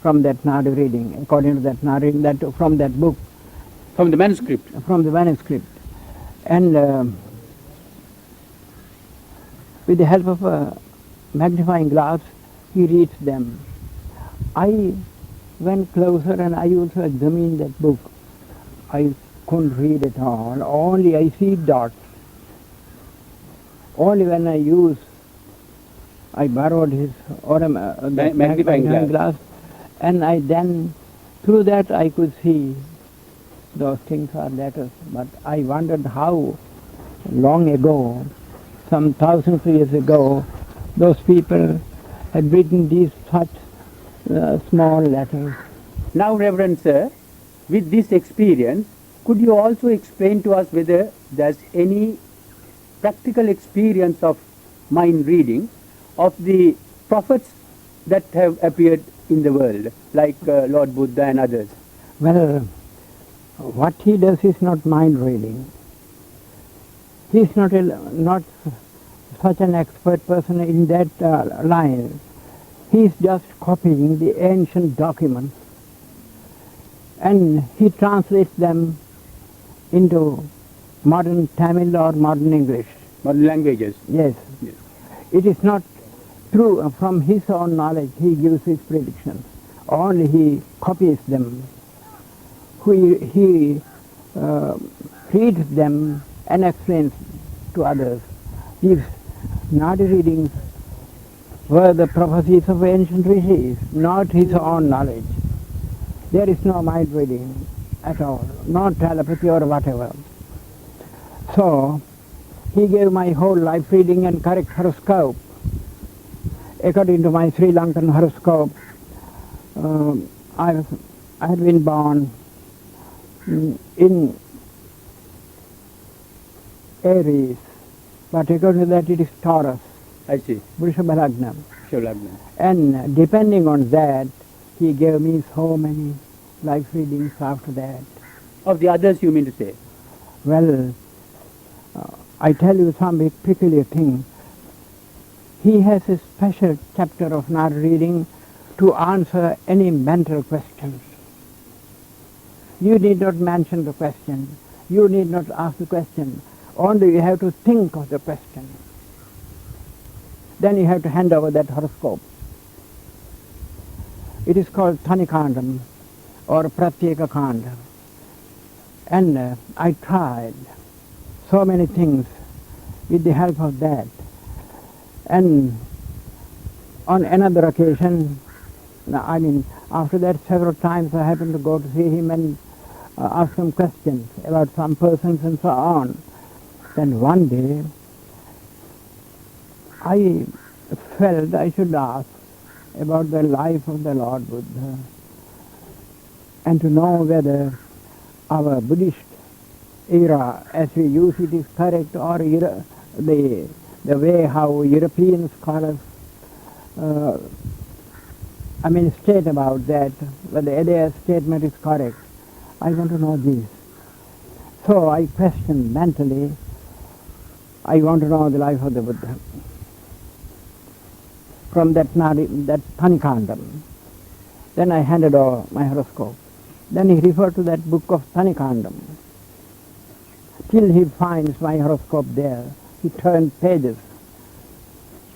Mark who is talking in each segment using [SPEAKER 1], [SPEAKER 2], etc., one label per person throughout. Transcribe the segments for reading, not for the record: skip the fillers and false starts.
[SPEAKER 1] from that Naadi reading, according to that Naadi reading, that from that book.
[SPEAKER 2] From the manuscript?
[SPEAKER 1] From the manuscript. And with the help of a magnifying glass, he reads them. I went closer and I also examined that book. I couldn't read at all. Only I see dots. Only when I borrowed his magnifying glass, and I then, through that I could see those things are letters. But I wondered how long ago, some thousands of years ago, those people had written these such small letters.
[SPEAKER 2] Now, Reverend Sir, with this experience, could you also explain to us whether there's any practical experience of mind reading of the prophets that have appeared in the world, like Lord Buddha and others?
[SPEAKER 1] Well, what he does is not mind reading. He is not such an expert person in that line. He is just copying the ancient documents and he translates them into modern Tamil or modern English.
[SPEAKER 2] Modern languages?
[SPEAKER 1] Yes. It is not true from his own knowledge he gives his predictions. Only he copies them. He reads them and explains to others. These Naadi readings were the prophecies of ancient rishis, not his own knowledge. There is no mind reading at all, not telepathy or whatever. So, he gave my whole life reading and correct horoscope. According to my Sri Lankan horoscope, I had been born in Aries, but according to that it is Taurus.
[SPEAKER 2] I see.
[SPEAKER 1] Vrishabha Lagna.
[SPEAKER 2] Lagna.
[SPEAKER 1] And depending on that, he gave me so many life readings after that.
[SPEAKER 2] Of the others, you mean to say?
[SPEAKER 1] Well, I tell you some peculiar thing. He has a special chapter of Naadi reading to answer any mental questions. You need not mention the question. You need not ask the question. Only you have to think of the question. Then you have to hand over that horoscope. It is called Thanikandam or Pratyeka Kanda. And I tried so many things with the help of that. And on another occasion, after that several times I happened to go to see him and ask some questions about some persons and so on. Then one day, I felt I should ask about the life of the Lord Buddha and to know whether our Buddhist era as we use it is correct or the way how European scholars state about that, whether their statement is correct. I want to know this. So I questioned mentally, I want to know the life of the Buddha. From that Thanikandam. Then I handed over my horoscope. Then he referred to that book of Thanikandam. Till he finds my horoscope there, he turned pages.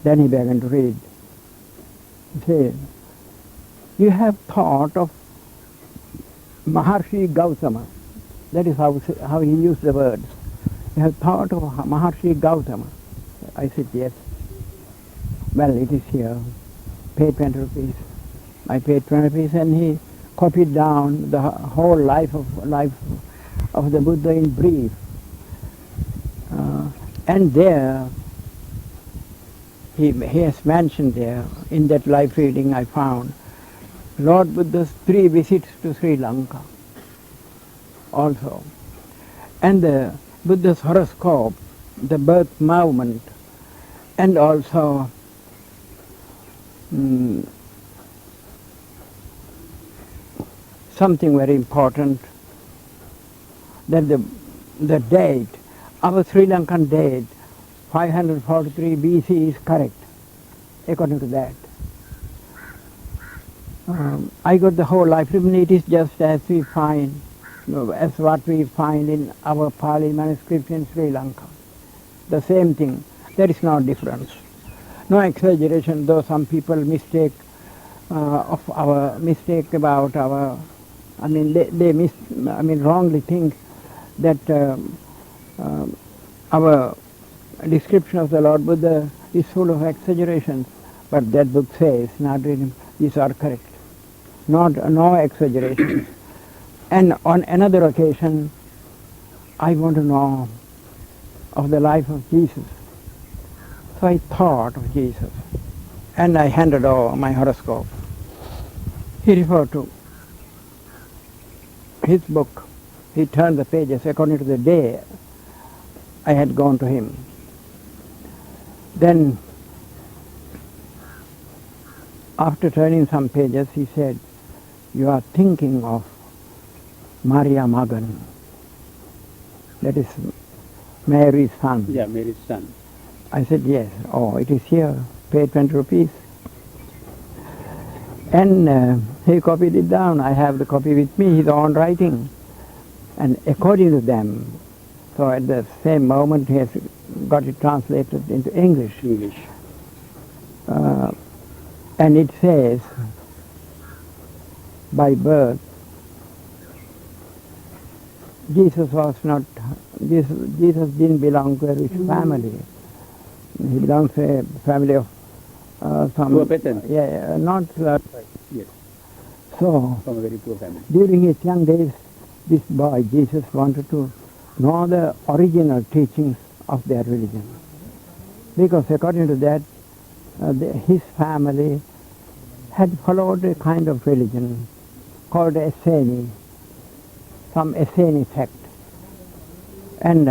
[SPEAKER 1] Then he began to read. He said, you have thought of Maharshi Gautama. That is how he used the words. You have thought of Maharshi Gautama. I said, yes. Well, it is here. Pay 20 rupees. I paid 20 rupees and he copied down the whole life of the Buddha in brief. And there, he has mentioned there, in that life reading I found, Lord Buddha's 3 visits to Sri Lanka also. And the Buddha's horoscope, the birth movement, and also something very important, that the date, our Sri Lankan date, 543 BC is correct, according to that. I got the whole life. It is just as we find, as what we find in our Pali manuscript in Sri Lanka. The same thing. There is no difference. No exaggeration, though some people mistake about our. I mean, they wrongly think that our description of the Lord Buddha is full of exaggerations. But that book says, these are correct. No exaggerations. And on another occasion, I want to know of the life of Jesus. So I thought of Jesus, and I handed over my horoscope. He referred to his book. He turned the pages according to the day I had gone to him. Then, after turning some pages, he said, "You are thinking of Maria Magan." That is Mary's son.
[SPEAKER 2] Yeah, Mary's son.
[SPEAKER 1] I said, "Yes." "Oh, it is here. Pay 20 rupees. And he copied it down. I have the copy with me, his own writing. And according to them, so at the same moment he has got it translated into English. And it says, by birth, Jesus didn't belong to a rich family. He belongs to a family of some
[SPEAKER 2] poor peasants.
[SPEAKER 1] Not
[SPEAKER 2] yes.
[SPEAKER 1] So
[SPEAKER 2] From a very poor family.
[SPEAKER 1] during his young days, this boy Jesus wanted to know the original teachings of their religion, because according to that, his family had followed a kind of religion called Esseni, some Esseni sect. And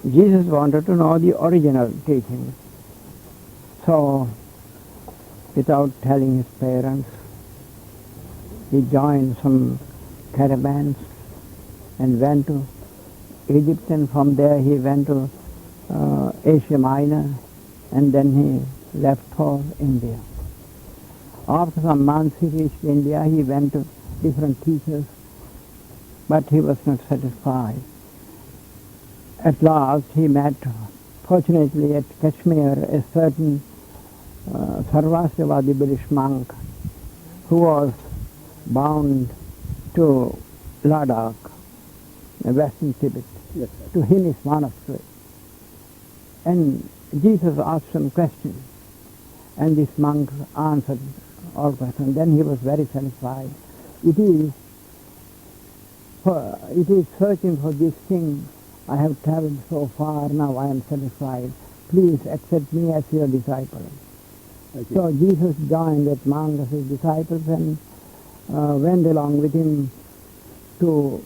[SPEAKER 1] Jesus wanted to know the original teaching. So, without telling his parents, he joined some caravans and went to Egypt, and from there he went to Asia Minor, and then he left for India. After some months he reached India. He went to different teachers, but he was not satisfied. At last he met, fortunately at Kashmir, a certain Sarvastivadi Buddhist monk who was bound to Ladakh, western Tibet,
[SPEAKER 2] Yes,
[SPEAKER 1] to his monastery. And Jesus asked some questions, and this monk answered all questions. Then he was very satisfied. It is searching for this thing. I have traveled so far, now I am satisfied. Please accept me as your disciple. So Jesus joined that monk as his disciples and went along with him to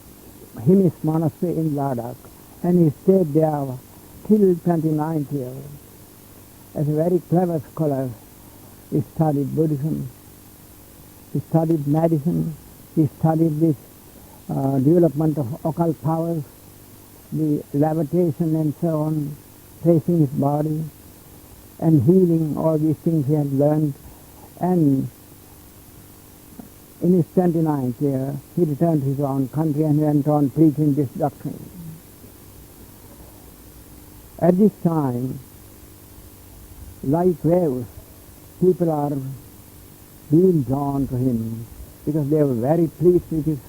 [SPEAKER 1] his monastery in Ladakh. And he stayed there till 29th year. As a very clever scholar, he studied Buddhism, he studied medicine, he studied this development of occult powers, the levitation and so on, tracing his body and healing, all these things he had learned. And in his 29th year, he returned to his own country and went on preaching this doctrine. At this time, like waves, people are being drawn to him because they were very pleased with his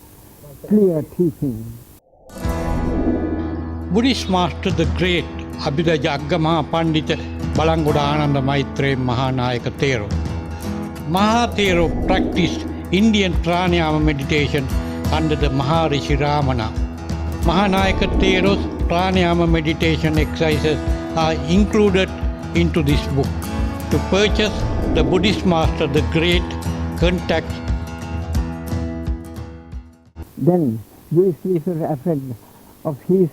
[SPEAKER 1] clear teaching.
[SPEAKER 3] Buddhist master the great Abhidaya Agga Pandith Balangoda Ananda Maithreya Maha Thero. Maha Thero practiced Indian pranayama meditation under the Maharishi Ramana. Mahanayaka Thero's pranayama meditation exercises are included into this book. To purchase the Buddhist master the great, contact.
[SPEAKER 1] Then these people were afraid of his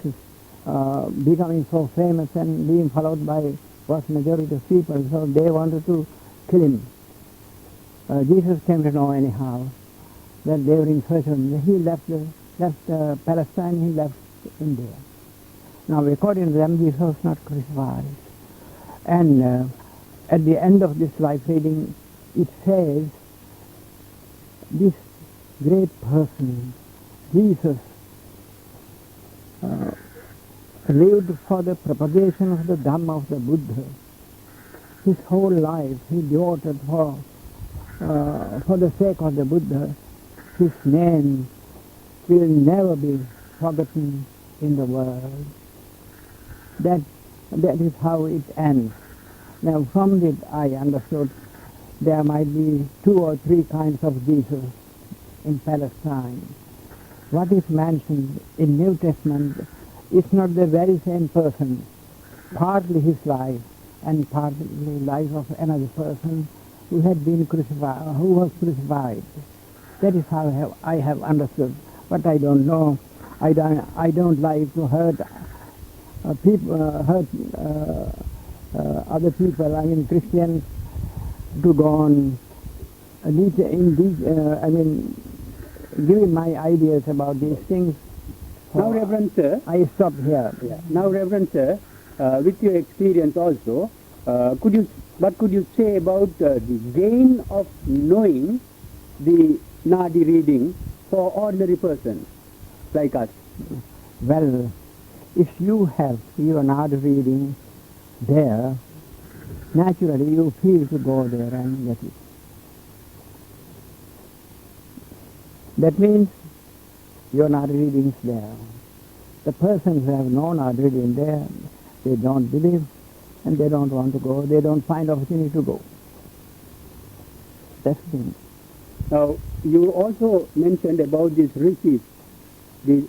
[SPEAKER 1] becoming so famous and being followed by vast majority of people, so they wanted to kill him. Jesus came to know anyhow that they were in search of him. He left Palestine, he left India. Now according to them, Jesus was not crucified. And at the end of this life reading, it says this great person, Jesus, lived for the propagation of the Dhamma of the Buddha. His whole life he devoted for the sake of the Buddha. His name will never be forgotten in the world. That is how it ends. Now from it I understood there might be 2 or 3 kinds of Jesus in Palestine. What is mentioned in New Testament is not the very same person, partly his life and partly the life of another person who had been crucified, who was crucified. That is how I have understood. But I don't know. I don't like to hurt other people. I mean Christians to go on giving my ideas about these things.
[SPEAKER 2] Now, Reverend Sir,
[SPEAKER 1] I stop here.
[SPEAKER 2] Yeah. Now, Reverend Sir, with your experience also, what could you say about the gain of knowing the Nadi reading for ordinary persons like us?
[SPEAKER 1] Well, if you have your Nadi reading there, naturally you feel to go there and get it. That means your Nadi reading is there. The persons who have no Nadi reading there, they don't believe and they don't want to go, they don't find opportunity to go. That's the thing.
[SPEAKER 2] Now, you also mentioned about these rishis.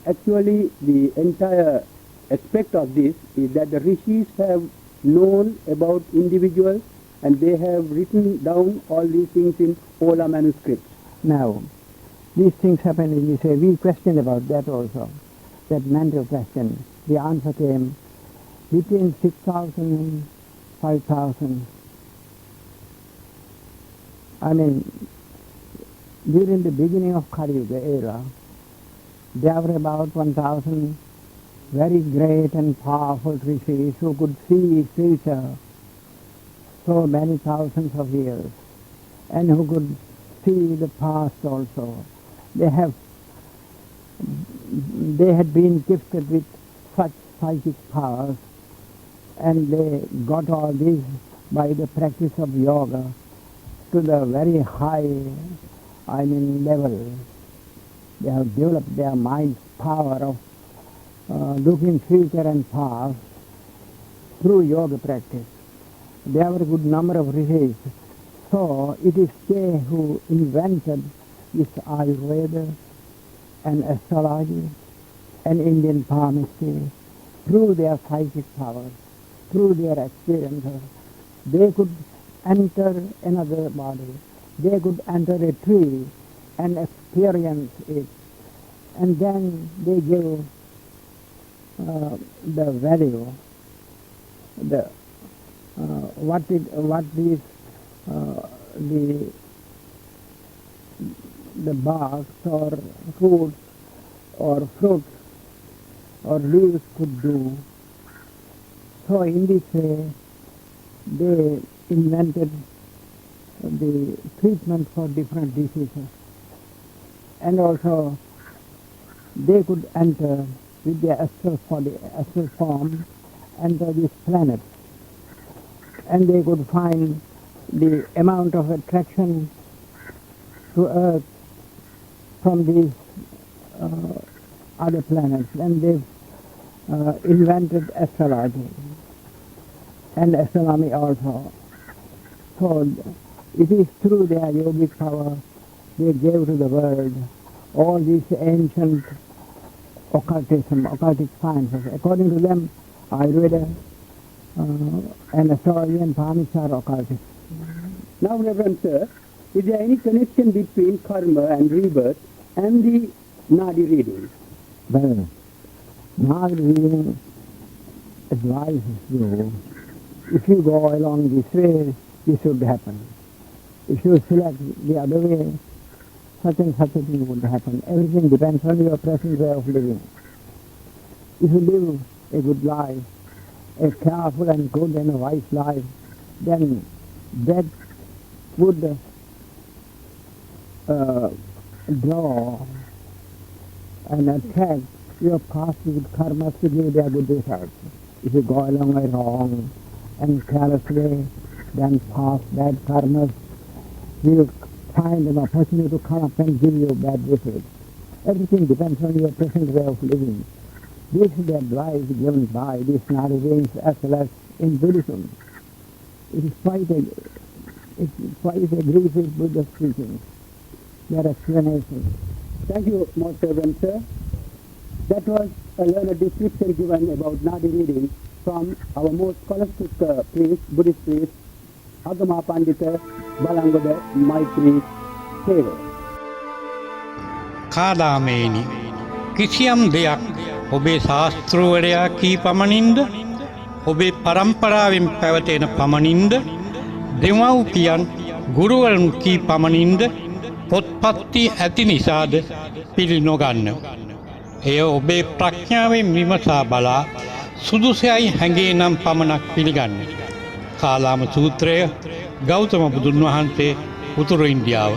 [SPEAKER 2] Actually, the entire aspect of this is that the rishis have known about individuals and they have written down all these things in Ola manuscripts.
[SPEAKER 1] Now, these things happen and you say, we questioned about that also, that mental question. The answer came between 6,000 and 5,000. I mean, during the beginning of Kali Yuga era, there were about 1,000 very great and powerful rishis who could see future so many thousands of years and who could see the past also. They had been gifted with such psychic powers and they got all this by the practice of yoga to the very high level. They have developed their mind's power of looking future and past through yoga practice. There were a good number of rishis. So it is they who invented this Ayurveda and astrology and Indian palmistry through their psychic powers, through their experiences. They could enter another body. They could enter a tree and experience it. And then they give the value, the barks or roots or fruits or leaves could do. So in this way they invented the treatment for different diseases, and also they could enter with their astral form, enter this planet, and they could find the amount of attraction to Earth from these other planets, and they've invented astrology and astronomy also. So it is through their yogic power they gave to the world all these ancient occultism, occultic sciences. According to them, Ayurveda and astrology and palmistry are occultic.
[SPEAKER 2] Now, Reverend Sir, is there any connection between karma and rebirth and the Nadi reading?
[SPEAKER 1] Well, Nadi reading advises you, if you go along this way, this should happen. If you select the other way, such and such a thing would happen. Everything depends on your present way of living. If you live a good life, a careful and good and a wise life, then that would draw and attack your past karmas to give their good results. If you go along a wrong and careless way, then past bad karmas will find an opportunity to come up and give you bad results. Everything depends on your present way of living. This is the advice given by these Naadi beings as well as in Buddhism. It is quite agrees with Buddha's teachings, their explanation.
[SPEAKER 2] Thank you, most reverend sir. That was a learned description given about Naadi reading from our most scholastic priest, Buddhist priest, Agga Pandith, Balangoda Maithreya Thero.
[SPEAKER 3] කාදාමේනි කිසියම් දෙයක් ඔබේ ශාස්ත්‍රවරයා කී පමණින්ද ඔබේ පරම්පරාවෙන් පැවතෙන පමණින්ද දෙමව්පියන් ගුරුවරුන් කී පමණින්ද පොත්පත්ති ඇති නිසාද පිළි නොගන්න. එය ඔබේ ප්‍රඥාවෙන් විමසා බලා සුදුසුයි හැඟේ නම් පමණක් පිළිගන්න. කාලාම සූත්‍රය ගෞතම බුදුන් වහන්සේ උතුරු ඉන්දියාව